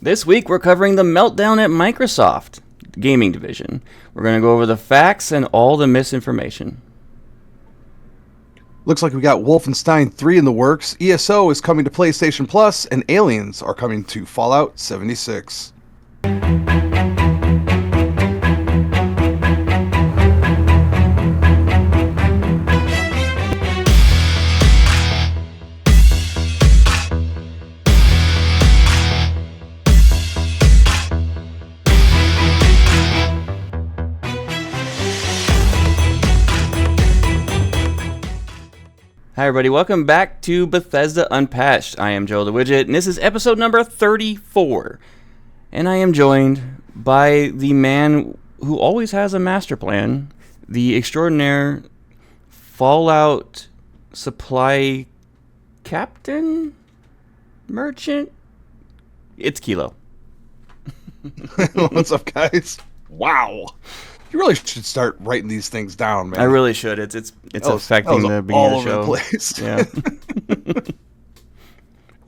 This week we're covering the meltdown at Microsoft gaming division. We're going to go over the facts and all the misinformation. Looks like we got Wolfenstein 3 in the works, ESO is coming to PlayStation Plus, and Aliens are coming to Fallout 76. Hi everybody, welcome back to Bethesda Unpatched. I am Joe the Wigit, and this is episode number 34. And I am joined by the man who always has a master plan, the extraordinaire Fallout supply captain? Merchant? It's Kilo. What's up, guys? Wow. You really should start writing these things down, man. I really should. It's affecting the beginning of the show. All over the place. Yeah.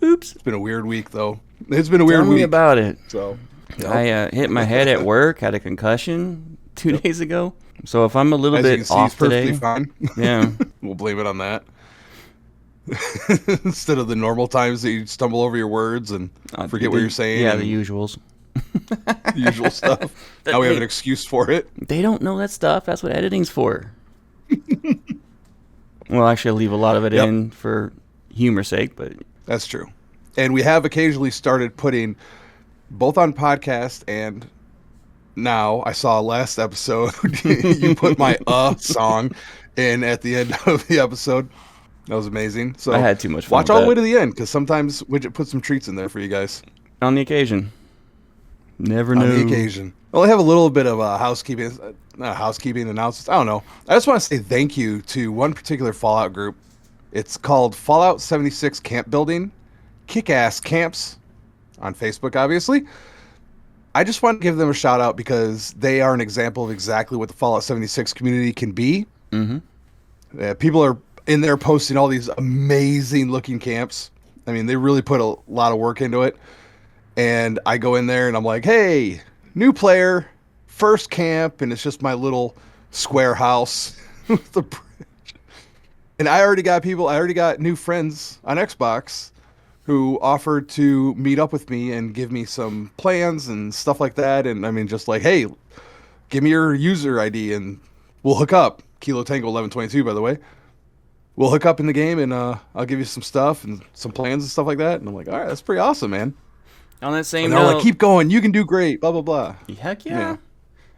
Oops. It's been a weird week, though. It's been a weird week. Tell me about it. So, yep. I hit my head at work, had a concussion 2 days ago. So if I'm a little bit off today, fine. Yeah, we'll blame it on that. Instead of the normal times that you stumble over your words and forget what you're saying. Yeah, the usuals. The usual stuff. Now we have an excuse for it. They don't know that stuff. That's what editing's for. Well, actually, I'll leave a lot of it in for humor's sake, but that's true. And we have occasionally started putting both on podcast and now I saw last episode you put my song in at the end of the episode. That was amazing. So I had too much fun. Watch all the way to the end because sometimes Widget puts some treats in there for you guys. On the occasion. Never knew. On the occasion. Well, I have a little bit of housekeeping announcements. I don't know. I just want to say thank you to one particular Fallout group. It's called Fallout 76 Camp Building, Kick-Ass Camps on Facebook, obviously. I just want to give them a shout out because they are an example of exactly what the Fallout 76 community can be. Mm-hmm. People are in there posting all these amazing looking camps. I mean, they really put a lot of work into it. And I go in there and I'm like, hey, new player, first camp, and it's just my little square house with the bridge. And I already got new friends on Xbox who offered to meet up with me and give me some plans and stuff like that. And I mean, just like, hey, give me your user ID and we'll hook up. Kilo Tango 1122, by the way. We'll hook up in the game and I'll give you some stuff and some plans and stuff like that. And I'm like, all right, that's pretty awesome, man. On that same note, like, keep going. You can do great. Blah blah blah. Heck yeah.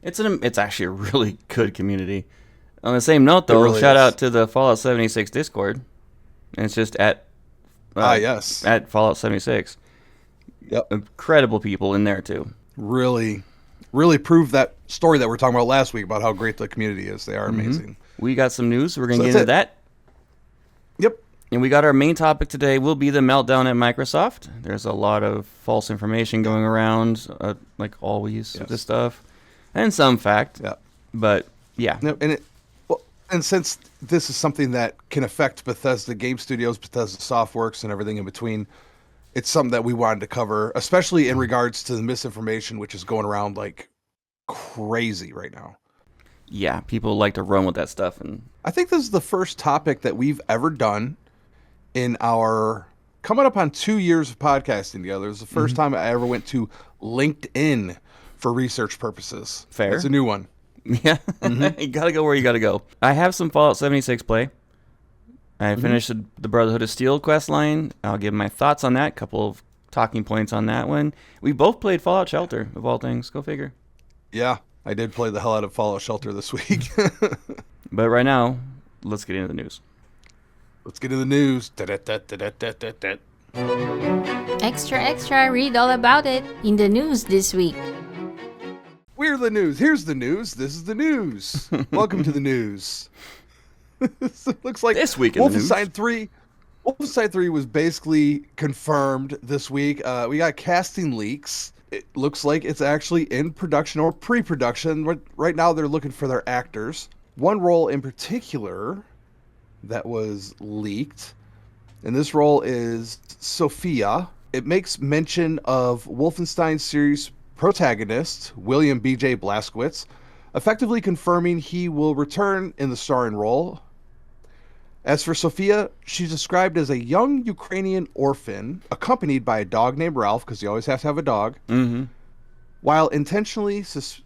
It's actually a really good community. On the same note, though, really shout out to the Fallout 76 Discord. And it's just at at Fallout 76. Yep. Incredible people in there too. Really prove that story that we were talking about last week about how great the community is. They are amazing. We got some news. We're gonna get into that. Yep. And we got our main topic today will be the meltdown at Microsoft. There's a lot of false information going around, like always with this stuff, and some fact. Yeah. But yeah. And since this is something that can affect Bethesda Game Studios, Bethesda Softworks, and everything in between, it's something that we wanted to cover, especially in regards to the misinformation, which is going around like crazy right now. Yeah, people like to run with that stuff, and I think this is the first topic that we've ever done in our coming up on 2 years of podcasting together. It was the first time I ever went to LinkedIn for research purposes. Fair. It's a new one. Yeah. You gotta go where you gotta go. I have some Fallout 76 play. I finished the Brotherhood of Steel quest line. I'll give my thoughts on that. Couple of talking points on that one. We both played Fallout Shelter, of all things. Go figure. Yeah, I did play the hell out of Fallout Shelter this week. But right now, let's get into the news. Let's get into the news. Extra, extra, read all about it in the news this week. We're the news. Here's the news. This is the news. Welcome to the news. Looks like this week in Wolfenstein 3. Wolfenstein 3 was basically confirmed this week. We got casting leaks. It looks like it's actually in production or pre-production. Right now they're looking for their actors. One role in particular that was leaked, and this role is Sophia. it makes mention of Wolfenstein series protagonist William B.J. Blazkowicz, effectively confirming he will return in the starring role. As for Sophia, she's described as a young Ukrainian orphan, accompanied by a dog named Ralph, because you always have to have a dog. Mm-hmm. While initially suspicious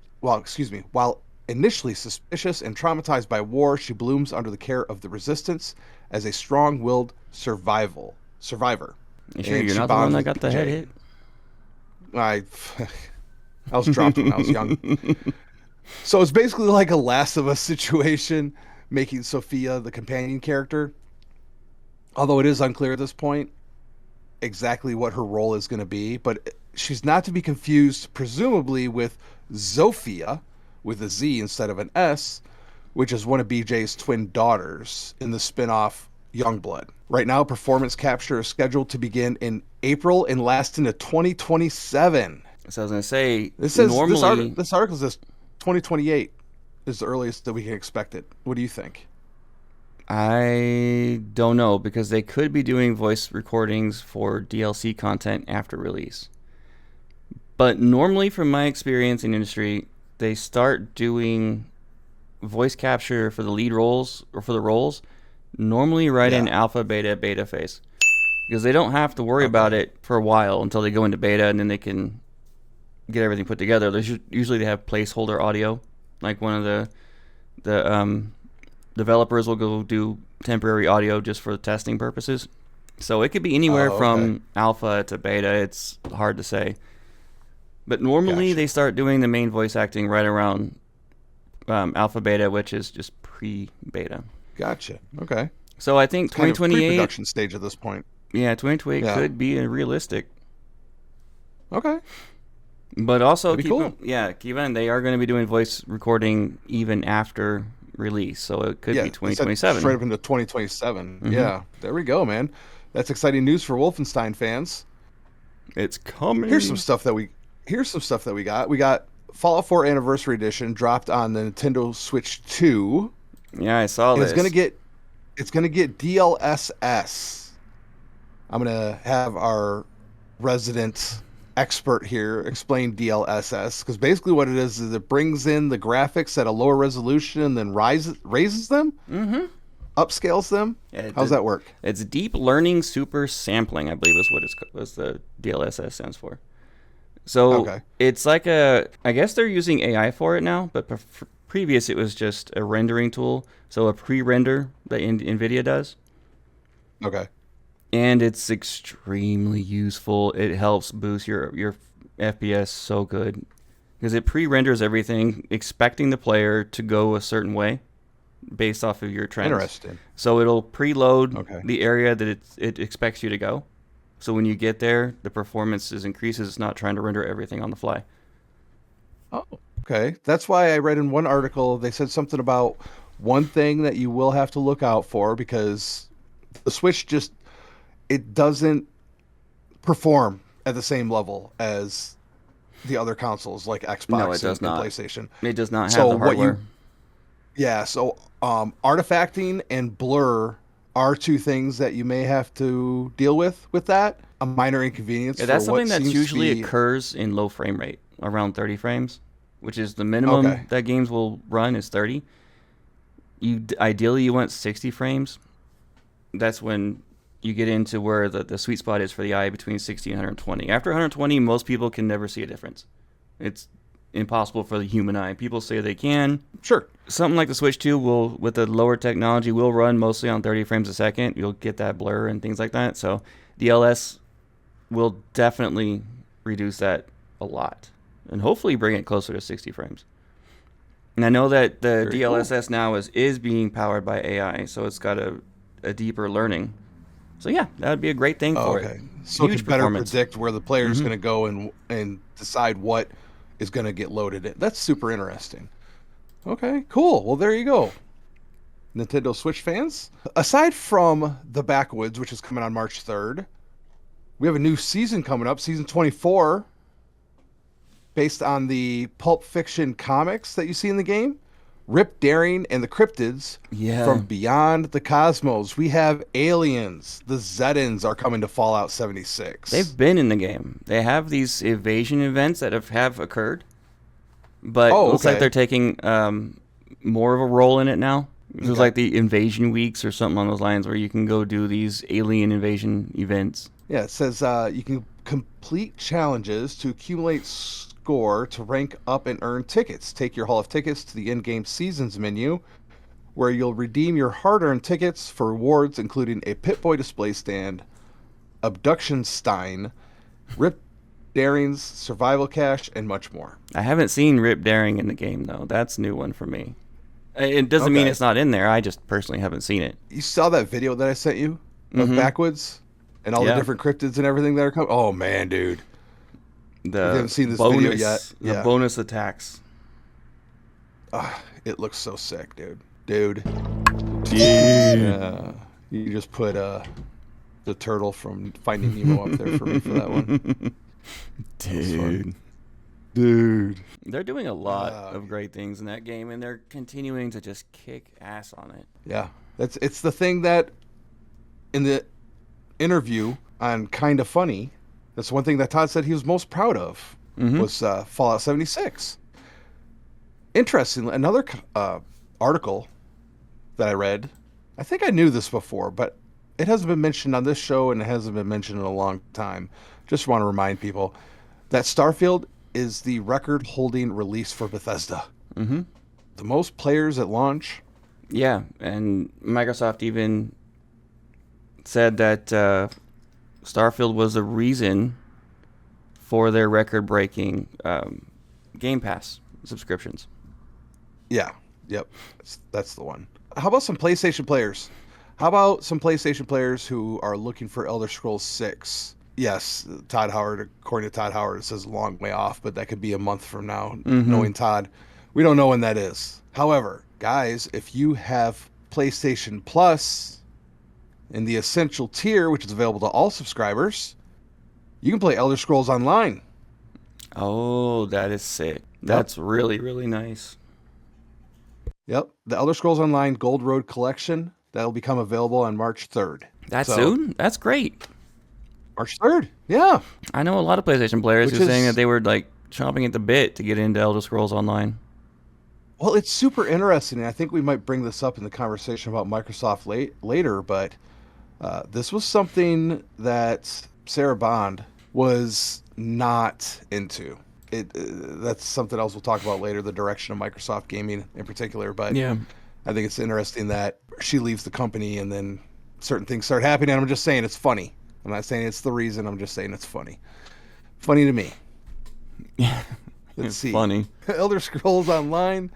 and traumatized by war, she blooms under the care of the resistance as a strong-willed survivor. You sure And you're she not the one bonds that with got the BJ. head hit? I was dropped when I was young. So it's basically like a Last of Us situation, making Sophia the companion character. Although it is unclear at this point exactly what her role is going to be, but she's not to be confused, presumably, with Zofia, with a Z instead of an S, which is one of BJ's twin daughters in the spin-off Youngblood. Right now, performance capture is scheduled to begin in April and last into 2027. So I was going to say, This says normally... this article says 2028 is the earliest that we can expect it. What do you think? I don't know, because they could be doing voice recordings for DLC content after release. But normally, from my experience in industry, they start doing voice capture for the lead roles, or for the roles, normally right in alpha, beta phase. Because they don't have to worry about it for a while until they go into beta, and then they can get everything put together. There's usually they have placeholder audio, like one of the developers will go do temporary audio just for testing purposes. So it could be anywhere from alpha to beta. It's hard to say. But normally they start doing the main voice acting right around alpha beta, which is just pre-beta. Gotcha. Okay. So I think It's kind of 2028... pre-production stage at this point. Yeah, 2028 could be realistic. Okay. But also, Pretty cool. keep in, they are going to be doing voice recording even after release, so it could be 2027. Straight up into 2027. Yeah, there we go, man. That's exciting news for Wolfenstein fans. It's coming. Here's some stuff that we got. We got Fallout 4 Anniversary Edition dropped on the Nintendo Switch 2. Yeah, I saw this. It's gonna get DLSS. I'm gonna have our resident expert here explain DLSS, because basically what it is it brings in the graphics at a lower resolution and then raises them, upscales them. Yeah, how's that work? It's deep learning super sampling, I believe is what the DLSS stands for. So it's like I guess they're using AI for it now, but previous it was just a rendering tool, so a pre-render that NVIDIA does. Okay. And it's extremely useful. It helps boost your FPS so good, because it pre-renders everything, expecting the player to go a certain way based off of your trends. Interesting. So it'll preload the area that it expects you to go. So when you get there, the performance increases. It's not trying to render everything on the fly. Oh, okay. That's why I read in one article, they said something about one thing that you will have to look out for, because the Switch it doesn't perform at the same level as the other consoles like Xbox and PlayStation. It does not have the hardware. So artifacting and blur are two things that you may have to deal with that. A minor inconvenience. Yeah, that's something that usually occurs in low frame rate, around 30 frames, which is the minimum that games will run is 30. Ideally you want 60 frames. That's when you get into where the sweet spot is for the eye, between 60 and 120. After 120, most people can never see a difference. It's impossible for the human eye. People say they can. Sure. Something like the Switch 2 with the lower technology, will run mostly on 30 frames a second. You'll get that blur and things like that. So DLS will definitely reduce that a lot, and hopefully bring it closer to 60 frames. And I know that the DLSS now is being powered by AI, so it's got a deeper learning. So yeah, that would be a great thing for it. So it can better predict where the player is going to go and decide what is going to get loaded in. That's super interesting. Okay, cool. Well, there you go, Nintendo Switch fans. Aside from The Backwoods, which is coming on March 3rd, we have a new season coming up, season 24, based on the Pulp Fiction comics that you see in the game. Rip Daring and the cryptids from beyond the cosmos. We have aliens. The Zedans are coming to Fallout 76. They've been in the game. They have these evasion events that have occurred, but it looks like they're taking more of a role in it now. It was like the invasion weeks or something on those lines where you can go do these alien invasion events. Yeah, it says you can complete challenges to accumulate score to rank up and earn tickets. Take your haul of tickets to the in-game seasons menu, where you'll redeem your hard-earned tickets for rewards, including a Pip-Boy display stand, Abduction Stein, Rip Daring's survival cache, and much more. I haven't seen Rip Daring in the game, though. That's a new one for me. It doesn't mean it's not in there. I just personally haven't seen it. You saw that video that I sent you of Backwoods and all the different cryptids and everything that are coming? Oh, man, dude. You haven't seen this video yet. The bonus attacks. It looks so sick, dude. Yeah. You just put the turtle from Finding Nemo up there for me for that one. Dude. They're doing a lot of great things in that game, and they're continuing to just kick ass on it. Yeah. It's the thing that in the interview on Kinda Funny, that's one thing that Todd said he was most proud of was Fallout 76. Interestingly, another article that I read, I think I knew this before, but it hasn't been mentioned on this show and it hasn't been mentioned in a long time. Just want to remind people that Starfield is the record-holding release for Bethesda. The most players at launch. Yeah, and Microsoft even said that Starfield was the reason for their record-breaking Game Pass subscriptions. Yeah, yep, that's the one. How about some PlayStation players? How about some PlayStation players who are looking for Elder Scrolls 6? Yes, Todd Howard, according to Todd Howard, it says a long way off, but that could be a month from now, knowing Todd. We don't know when that is. However, guys, if you have PlayStation Plus in the Essential tier, which is available to all subscribers, you can play Elder Scrolls Online. Oh, that is sick. That's really, really nice. Yep, the Elder Scrolls Online Gold Road Collection, that'll become available on March 3rd. Soon? That's great. March 3rd, yeah. I know a lot of PlayStation players who are saying that they were like chomping at the bit to get into Elder Scrolls Online. Well, it's super interesting, and I think we might bring this up in the conversation about Microsoft later, but this was something that Sarah Bond was not into. That's something else we'll talk about later, the direction of Microsoft gaming in particular, but I think it's interesting that she leaves the company and then certain things start happening, and I'm just saying it's funny. I'm not saying it's the reason, I'm just saying it's funny. Funny to me. Let's see. Funny. Elder Scrolls Online.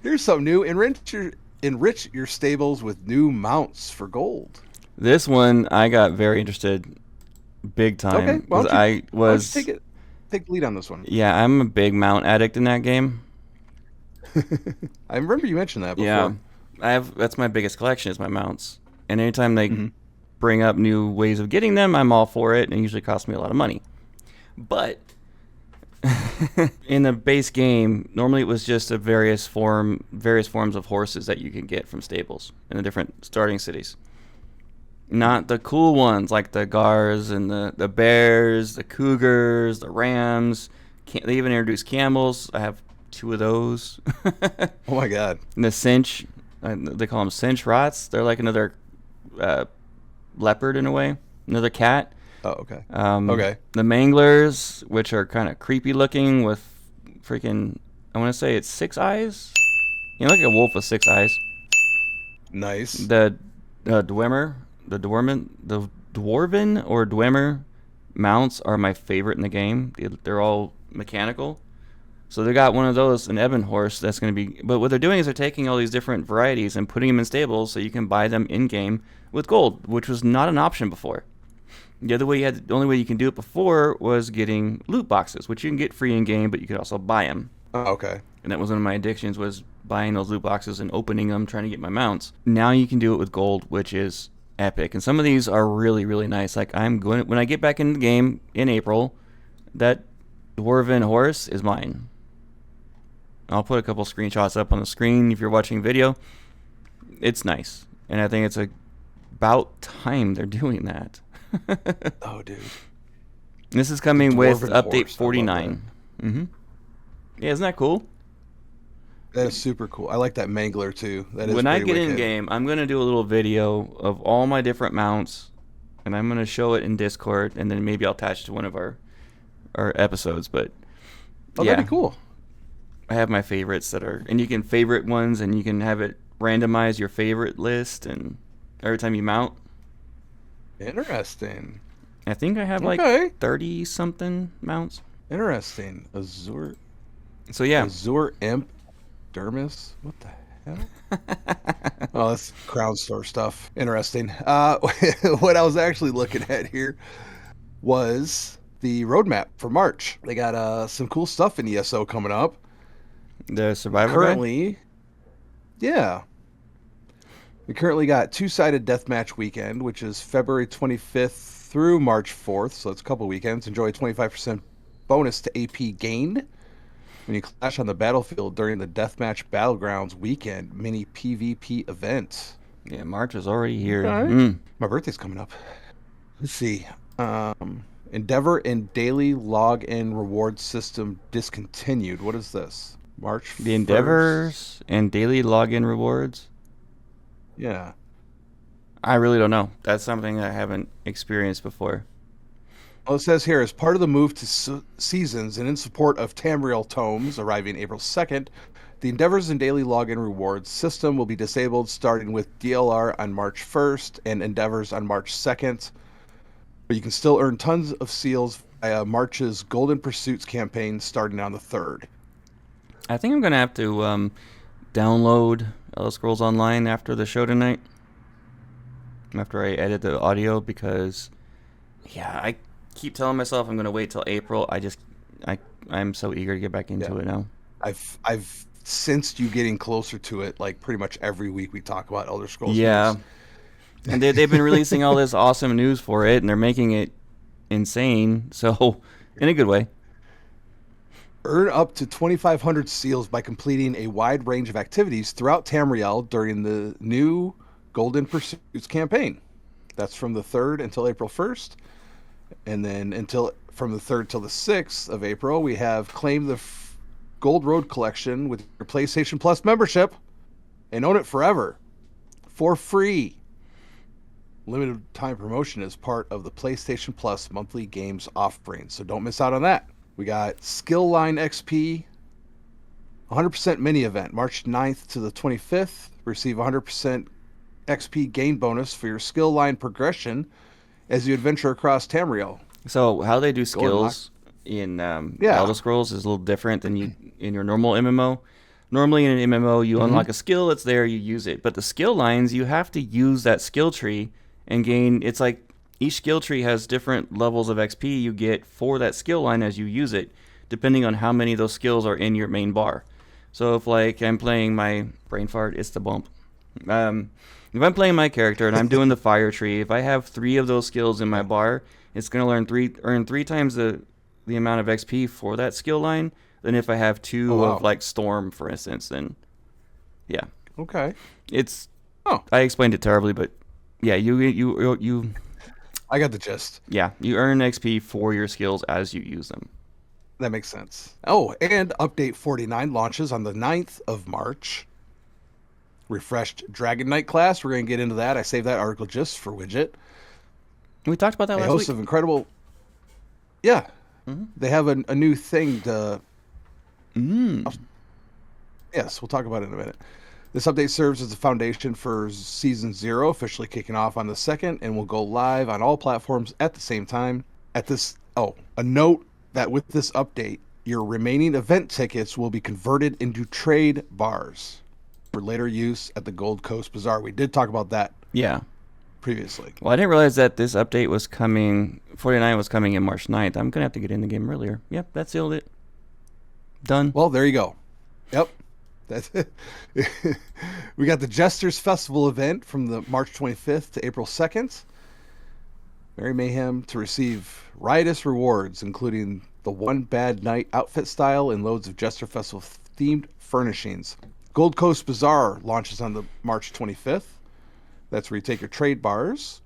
Here's something new. Enrich your stables with new mounts for gold. This one I got very interested big time. Okay, why don't you take the lead on this one. Yeah, I'm a big mount addict in that game. I remember you mentioned that before. Yeah. That's my biggest collection is my mounts. And anytime they bring up new ways of getting them, I'm all for it, and it usually costs me a lot of money. But in the base game, normally it was just a various forms of horses that you can get from stables in the different starting cities. Not the cool ones like the Gars and the bears, the cougars, the rams. They even introduced camels. I have 2 of those. Oh my god. And the cinch, they call them cinch rots. They're like another leopard in a way, another cat. Oh, okay. Okay. The manglers, which are kind of creepy looking with freaking, I want to say it's 6 eyes. You know, like a wolf with 6 eyes. Nice. The Dwemer, the Dwarven or Dwemer mounts are my favorite in the game. They're all mechanical. So they got one of those, an ebon horse that's going to be... But what they're doing is they're taking all these different varieties and putting them in stables so you can buy them in-game with gold, which was not an option before. The only way you can do it before was getting loot boxes, which you can get free in-game, but you could also buy them. Oh, okay. And that was one of my addictions, was buying those loot boxes and opening them, trying to get my mounts. Now you can do it with gold, which is epic. And some of these are really, really nice. Like when I get back in the game in April, that Dwarven horse is mine. I'll put a couple screenshots up on the screen if you're watching video. It's nice, and I think it's about time they're doing that. Oh, dude. This is coming with Dwarven update horse, I love 49. Mm-hmm. Yeah, isn't that cool? That is super cool. I like that mangler too. That is When I pretty get wicked. in game, I'm gonna do a little video of all my different mounts, and I'm gonna show it in Discord, and then maybe I'll attach to one of our episodes. But Oh, yeah, that'd be cool. I have my favorites that are, and you can favorite ones, and you can have it randomize your favorite list, and every time you mount. Interesting. I think I have Okay. like 30 something mounts. Interesting. Azure So yeah, Azure Imp Dermis? What the hell? Oh, that's Crown Store stuff. Interesting. What I was actually looking at here was the roadmap for March. They got some cool stuff in ESO coming up. the Survivor guide? Currently, yeah. We currently got two-sided deathmatch weekend, which is February 25th through March 4th, so it's a couple weekends. Enjoy a 25% bonus to AP gained when you clash on the battlefield during the Deathmatch Battlegrounds weekend mini PvP event. Yeah, March is already here. Okay. My birthday's coming up. Let's see. Endeavor and daily login reward system discontinued. What is this? March The 1st? Endeavors and daily login rewards. Yeah. I really don't know. That's something I haven't experienced before. Well, it says here, as part of the move to seasons and in support of Tamriel tomes arriving April 2nd, the Endeavors and Daily Login Rewards system will be disabled starting with DLR on March 1st and Endeavors on March 2nd. But you can still earn tons of seals via March's Golden Pursuits campaign starting on the 3rd. I think I'm going to have to download Elder Scrolls Online after the show tonight. After I edit the audio, because, yeah, I keep telling myself I'm going to wait till April. I'm so eager to get back into it now. I've sensed you getting closer to it, like pretty much every week we talk about Elder Scrolls. Yeah. news. And they've been releasing all this awesome news for it, and they're making it insane. So, in a good way. Earn up to 2,500 seals by completing a wide range of activities throughout Tamriel during the new Golden Pursuits campaign. That's from the 3rd until April 1st. And then from the 3rd till the 6th of April, we have Claim the Gold Road Collection with your PlayStation Plus membership and own it forever for free. Limited time promotion is part of the PlayStation Plus monthly games offering, so don't miss out on that. We got Skill Line XP, 100% mini event, March 9th to the 25th. Receive 100% XP gain bonus for your skill line progression as you adventure across Tamriel. So, how they do Go and lock- skills in Yeah. Elder Scrolls is a little different than you in your normal MMO. Normally, in an MMO, you unlock a skill, it's there, you use it. But the skill lines, you have to use that skill tree and gain. It's like each skill tree has different levels of XP you get for that skill line as you use it, depending on how many of those skills are in your main bar. So if like I'm playing my brain fart, it's the bump. If I'm playing my character and I'm doing the fire tree, if I have 3 of those skills in my bar, it's gonna earn three times the amount of XP for that skill line than if I have 2 of like storm, for instance. Then yeah, Okay. it's. Oh. I explained it terribly, but yeah, you I got the gist. yeah, you earn XP for your skills as you use them. That makes sense. Oh, and Update 49 launches on the 9th of March. Refreshed Dragon Knight class. We're going to get into that. I saved that article just for Widget. We talked about that A last host week. of incredible... Yeah. They have a new thing to... Yes, we'll talk about it in a minute. This update serves as the foundation for Season 0, officially kicking off on the 2nd, and will go live on all platforms at the same time. A note that with this update, your remaining event tickets will be converted into trade bars for later use at the Gold Coast Bazaar. We did talk about that Yeah. previously. Well, I didn't realize that this update was coming. 49 was coming in March 9th. I'm gonna have to get in the game earlier. Yep, that sealed it. Done. Well, there you go. Yep. That's it. We got the Jesters Festival event from the March 25th to April 2nd. Merry Mayhem to receive riotous rewards, including the One Bad Night outfit style and loads of Jester Festival themed furnishings. Gold Coast Bazaar launches on the March 25th. That's where you take your trade bars.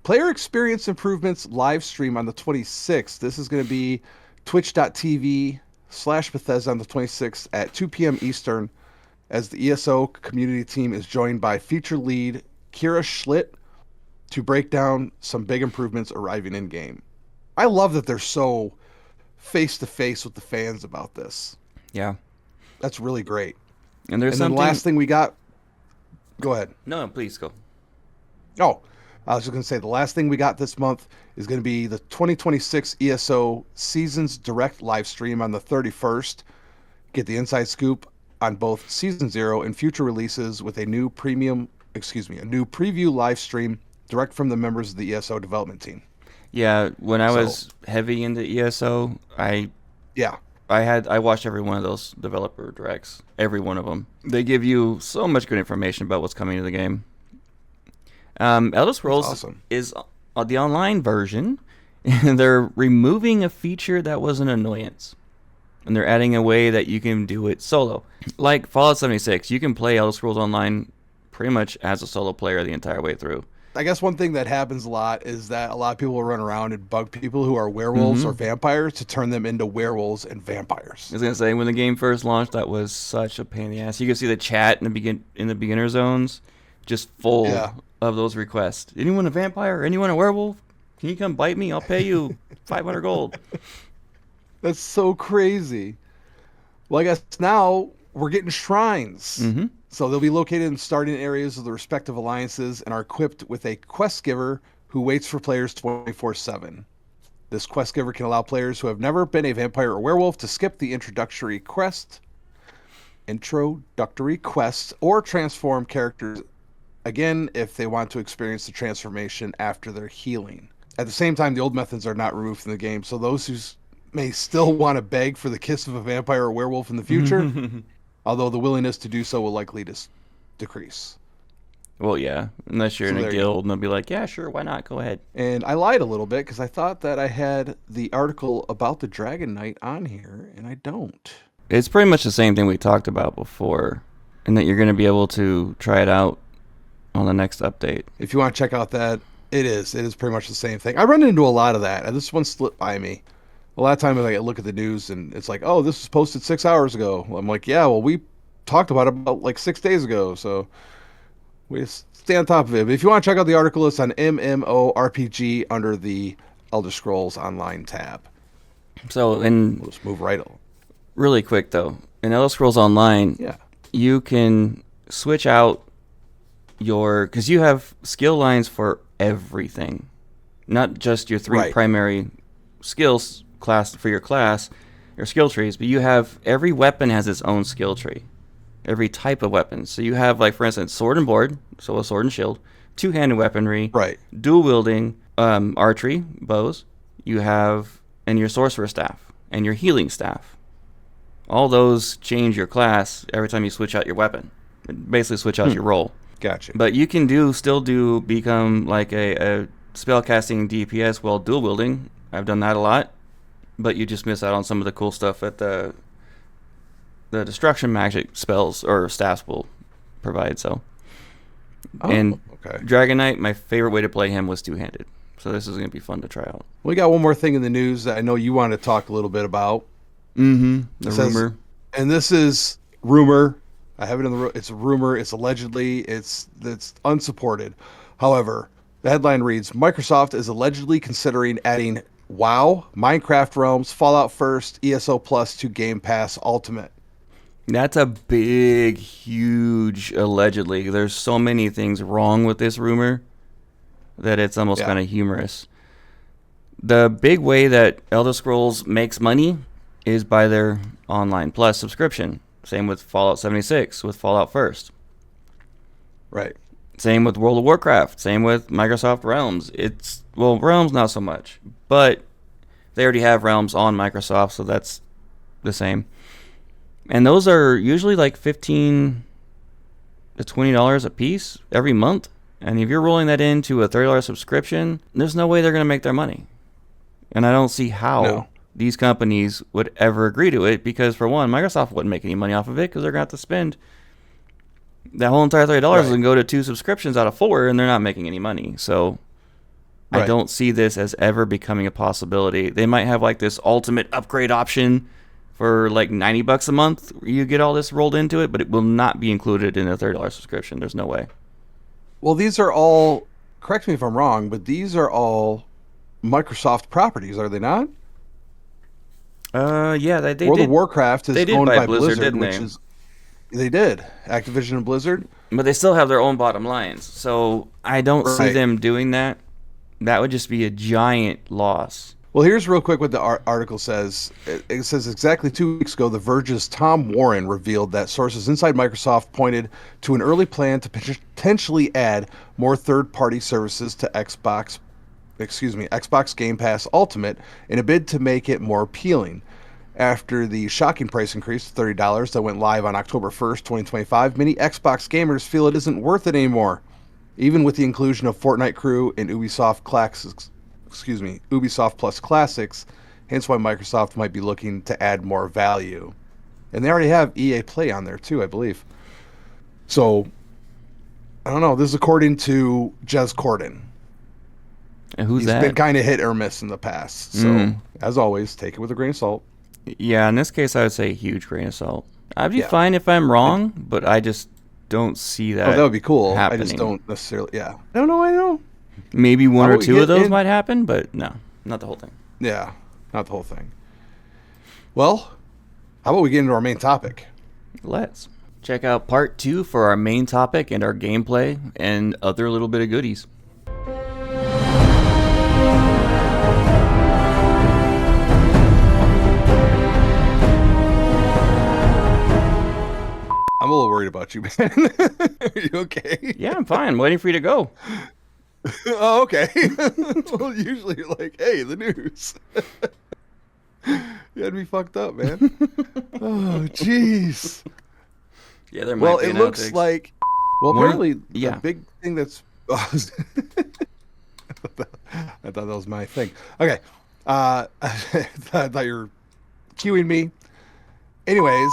Player experience improvements live stream on the 26th. This is going to be twitch.tv/Bethesda on the 26th at 2 p.m. Eastern, as the ESO community team is joined by feature lead Kira Schlitt to break down some big improvements arriving in game. I love that they're so face-to-face with the fans about this. Yeah. That's really great. And there's then something... the last thing we got... Go ahead. No, please go. Oh, I was just going to say the last thing we got this month is going to be the 2026 ESO Seasons Direct live stream on the 31st. Get the inside scoop on both Season 0 and future releases with a new preview live stream direct from the members of the ESO development team. Yeah, when I was heavy into ESO, I watched every one of those developer directs, every one of them. They give you so much good information about what's coming to the game. Elder Scrolls is the online version, and they're removing a feature that was an annoyance, and they're adding a way that you can do it solo. Like Fallout 76, you can play Elder Scrolls Online pretty much as a solo player the entire way through. I guess one thing that happens a lot is that a lot of people will run around and bug people who are werewolves or vampires to turn them into werewolves and vampires. I was going to say, when the game first launched, that was such a pain in the ass. You could see the chat in the beginner zones just full of those requests. Anyone a vampire? Anyone a werewolf? Can you come bite me? I'll pay you 500 gold. That's so crazy. Well, I guess now we're getting shrines. Mm-hmm. So they'll be located in starting areas of the respective alliances and are equipped with a quest giver who waits for players 24/7. This quest giver can allow players who have never been a vampire or werewolf to skip the introductory quest, or transform characters again if they want to experience the transformation after their healing. At the same time, the old methods are not removed from the game, so those who may still want to beg for the kiss of a vampire or werewolf in the future, although the willingness to do so will likely decrease. Well, yeah, unless you're in a guild and they'll be like, yeah, sure, why not? Go ahead. And I lied a little bit because I thought that I had the article about the Dragon Knight on here, and I don't. It's pretty much the same thing we talked about before, and that you're going to be able to try it out on the next update. If you want to check out that, it is pretty much the same thing. I run into a lot of that, and this one slipped by me. A lot of times I look at the news and it's like, oh, this was posted 6 hours ago. I'm like, yeah, well, we talked about it about like 6 days ago, so we just stay on top of it. But if you want to check out the article, it's on MMORPG under the Elder Scrolls Online tab. So, we'll just move right on. Really quick though, in Elder Scrolls Online, you can switch out because you have skill lines for everything, not just your three primary skills class for your class, your skill trees, but you have every weapon has its own skill tree, every type of weapon. So you have, like, for instance, sword and board, so a sword and shield, two-handed weaponry, dual wielding, archery, bows. You have, and your sorcerer staff and your healing staff. All those change your class every time you switch out your weapon. Basically, switch out your role. Gotcha. But you can become like a spellcasting DPS while dual wielding. I've done that a lot, but you just miss out on some of the cool stuff that the destruction magic spells or staffs will provide. Dragon Knight, my favorite way to play him was two-handed, so this is going to be fun to try out. We got one more thing in the news that I know you want to talk a little bit about. The rumor, and this is rumor. I have it in it's a rumor. It's allegedly. It's unsupported. However, the headline reads: Microsoft is allegedly considering adding WoW, Minecraft Realms, Fallout First, ESO Plus to Game Pass Ultimate. That's a big, huge allegedly. There's so many things wrong with this rumor that it's almost kind of humorous. The big way that Elder Scrolls makes money is by their Online Plus subscription. Same with Fallout 76, with Fallout First. Right. Same with World of Warcraft. Same with Microsoft Realms. Realms not so much, but they already have Realms on Microsoft, so that's the same. And those are usually like $15 to $20 a piece every month. And if you're rolling that into a $30 subscription, there's no way they're going to make their money. And I don't see how. No. these companies would ever agree to it, because for one, Microsoft wouldn't make any money off of it because they're going to have to spend that whole entire $30 and go to 2 subscriptions out of 4, and they're not making any money. So I don't see this as ever becoming a possibility. They might have like this ultimate upgrade option for like $90 a month. You get all this rolled into it, but it will not be included in a $30 subscription. There's no way. Well, these are all, correct me if I'm wrong, but these are all Microsoft properties, are they not? Yeah, they World did. of Warcraft is they did owned buy by Blizzard, Blizzard, didn't which they? is they did. Activision and Blizzard. But they still have their own bottom lines. So I don't see them doing that. That would just be a giant loss. Well, here's real quick what the article says. It says exactly 2 weeks ago, The Verge's Tom Warren revealed that sources inside Microsoft pointed to an early plan to potentially add more third-party services to Xbox Game Pass Ultimate in a bid to make it more appealing. After the shocking price increase to $30 that went live on October 1st, 2025, many Xbox gamers feel it isn't worth it anymore, even with the inclusion of Fortnite Crew and Ubisoft Plus Classics, hence why Microsoft might be looking to add more value. And they already have EA Play on there too, I believe. So, I don't know. This is according to Jez Corden. And who's that? He's been kind of hit or miss in the past. So, as always, take it with a grain of salt. Yeah, in this case, I would say a huge grain of salt. I'd be fine if I'm wrong, but I just don't see that. Oh, that would be cool. Happening. I just don't necessarily. Yeah. I know. Maybe one or two of those might happen, but no, not the whole thing. Yeah, not the whole thing. Well, how about we get into our main topic? Let's check out part 2 for our main topic and our gameplay and other little bit of goodies. I'm a little worried about you, man. Are you okay? Yeah, I'm fine. I'm waiting for you to go. Oh, okay. Well, usually you're like, hey, the news. You had me fucked up, man. Oh, jeez. Yeah, there might be an looks outtakes. like... Well, apparently, yeah. the big thing that's... I thought that was my thing. Okay. I thought you were cueing me. Anyways,